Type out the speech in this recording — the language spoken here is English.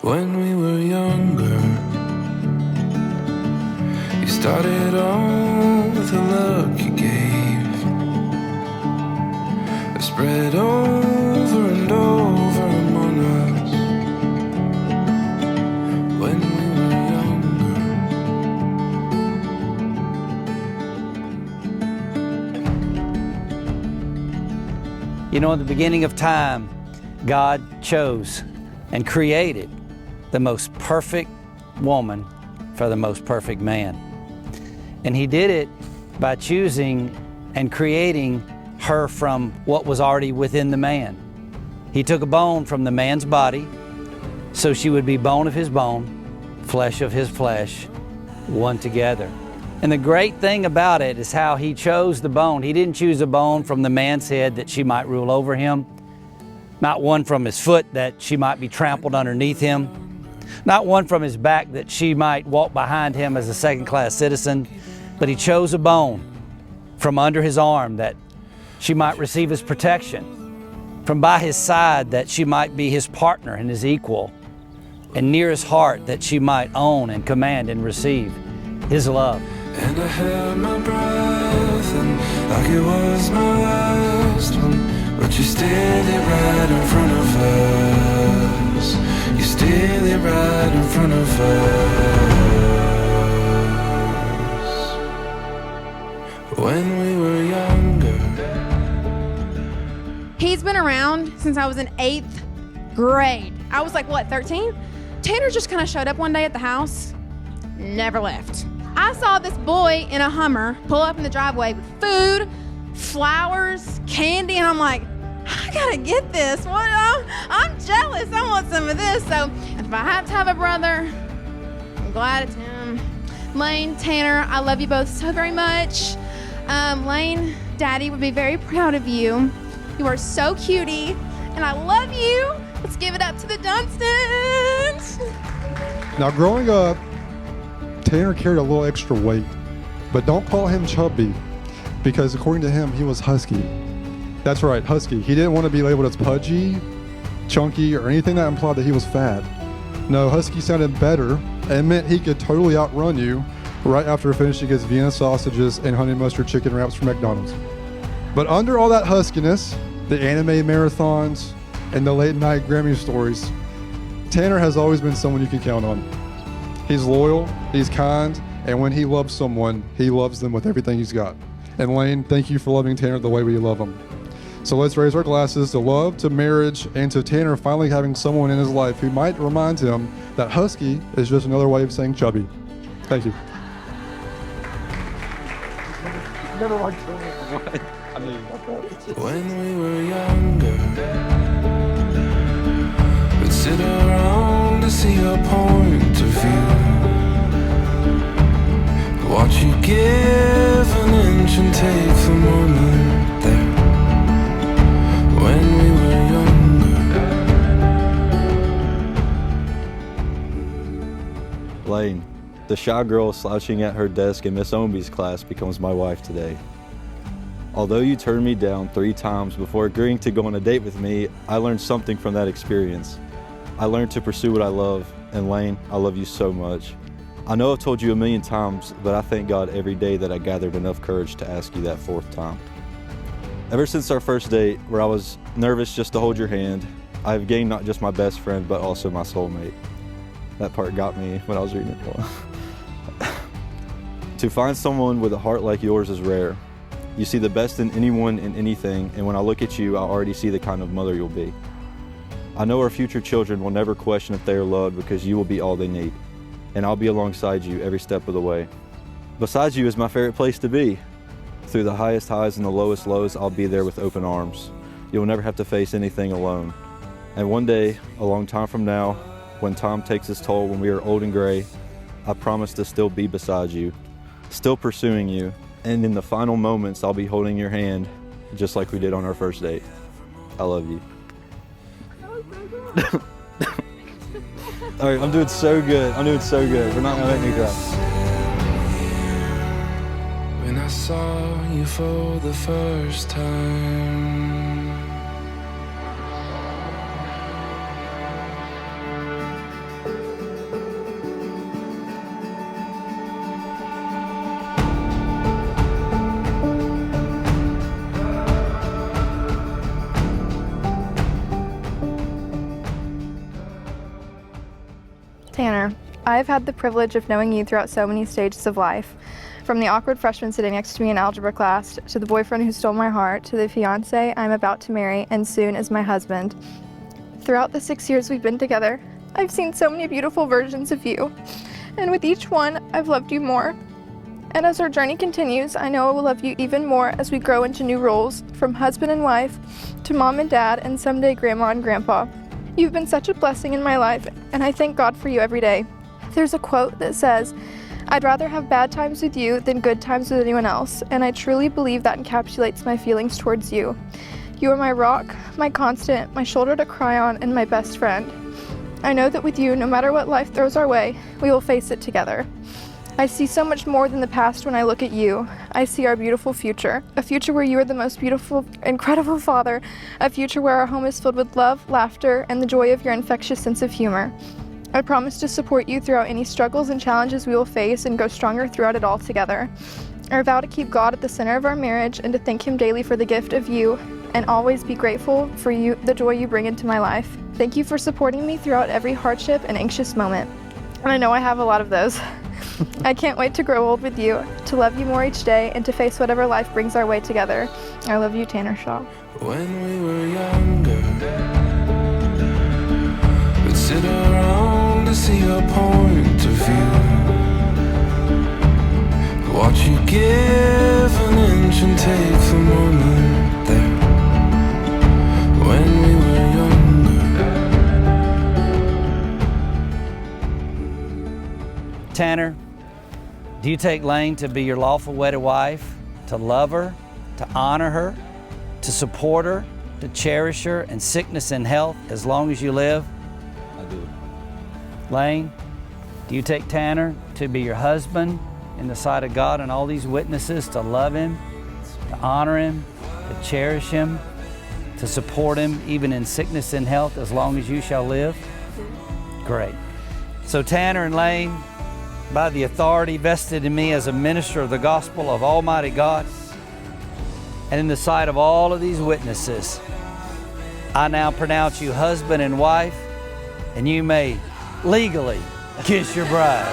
When we were younger, you started on with the look you gave. It spread over and over among us. When we were younger. You know, in the beginning of time, God chose and created the most perfect woman for the most perfect man. And He did it by choosing and creating her from what was already within the man. He took a bone from the man's body, so she would be bone of his bone, flesh of his flesh, one together. And the great thing about it is how He chose the bone. He didn't choose a bone from the man's head that she might rule over him, not one from his foot that she might be trampled underneath him, not one from his back that she might walk behind him as a second-class citizen, but He chose a bone from under his arm that she might receive his protection, from by his side that she might be his partner and his equal, and near his heart that she might own and command and receive his love. And I held my breath, and like it was my last one, but you stared it right in front of us. You stared it right in front of us. When we were younger. He's been around since I was in 8th grade. I was like, what, 13? Tanner just kind of showed up one day at the house, never left. I saw this boy in a Hummer pull up in the driveway with food, flowers, candy, and I'm like, I gotta get this. I'm jealous. I want some of this. So if I have to have a brother, I'm glad it's him. Layne, Tanner, I love you both so very much. Layne, Daddy would be very proud of you. You are so cutie, and I love you. Let's give it up to the Dunstons. Now, growing up, Tanner carried a little extra weight, but don't call him chubby, because according to him, he was husky. That's right, husky. He didn't want to be labeled as pudgy, chunky, or anything that implied that he was fat. No, husky sounded better and meant he could totally outrun you right after finishing his Vienna sausages and honey mustard chicken wraps from McDonald's. But under all that huskiness, the anime marathons, and the late night Grammy stories, Tanner has always been someone you can count on. He's loyal, he's kind, and when he loves someone, he loves them with everything he's got. And Layne, thank you for loving Tanner the way we love him. So let's raise our glasses to love, to marriage, and to Tanner finally having someone in his life who might remind him that husky is just another way of saying chubby. Thank you. When we were younger, we'd sit around to see your point of view. Watch you give an inch and take the moment there. When we were younger. Layne, the shy girl slouching at her desk in Miss Ownby's class becomes my wife today. Although you turned me down 3 times before agreeing to go on a date with me, I learned something from that experience. I learned to pursue what I love, and Layne, I love you so much. I know I've told you a million times, but I thank God every day that I gathered enough courage to ask you that 4th time. Ever since our first date, where I was nervous just to hold your hand, I have gained not just my best friend, but also my soulmate. That part got me when I was reading it. To find someone with a heart like yours is rare. You see the best in anyone and anything, and when I look at you, I already see the kind of mother you'll be. I know our future children will never question if they are loved because you will be all they need, and I'll be alongside you every step of the way. Beside you is my favorite place to be. Through the highest highs and the lowest lows, I'll be there with open arms. You'll never have to face anything alone. And one day, a long time from now, when time takes its toll, when we are old and gray, I promise to still be beside you, still pursuing you, and in the final moments, I'll be holding your hand, just like we did on our first date. I love you. All right, I'm doing so good. We're not gonna make me cry. When I saw you for the first time. Tanner, I have had the privilege of knowing you throughout so many stages of life. From the awkward freshman sitting next to me in algebra class, to the boyfriend who stole my heart, to the fiancé I'm about to marry and soon is my husband. Throughout the 6 years we've been together, I've seen so many beautiful versions of you. And with each one, I've loved you more. And as our journey continues, I know I will love you even more as we grow into new roles, from husband and wife, to mom and dad, and someday grandma and grandpa. You've been such a blessing in my life, and I thank God for you every day. There's a quote that says, "I'd rather have bad times with you than good times with anyone else," and I truly believe that encapsulates my feelings towards you. You are my rock, my constant, my shoulder to cry on, and my best friend. I know that with you, no matter what life throws our way, we will face it together. I see so much more than the past when I look at you. I see our beautiful future, a future where you are the most beautiful, incredible father, a future where our home is filled with love, laughter, and the joy of your infectious sense of humor. I promise to support you throughout any struggles and challenges we will face and go stronger throughout it all together. I vow to keep God at the center of our marriage and to thank Him daily for the gift of you and always be grateful for you, the joy you bring into my life. Thank you for supporting me throughout every hardship and anxious moment. And I know I have a lot of those. I can't wait to grow old with you, to love you more each day, and to face whatever life brings our way together. I love you, Tanner Shaw. When we were younger, we'd sit around to see your point of view, watch you give an inch and take the moment there. When we were younger. Tanner, do you take Layne to be your lawful wedded wife, to love her, to honor her, to support her, to cherish her in sickness and health as long as you live? I do. Layne, do you take Tanner to be your husband in the sight of God and all these witnesses, to love him, to honor him, to cherish him, to support him even in sickness and health as long as you shall live? Great. So Tanner and Layne, by the authority vested in me as a minister of the gospel of Almighty God, and in the sight of all of these witnesses, I now pronounce you husband and wife, and you may legally kiss your bride.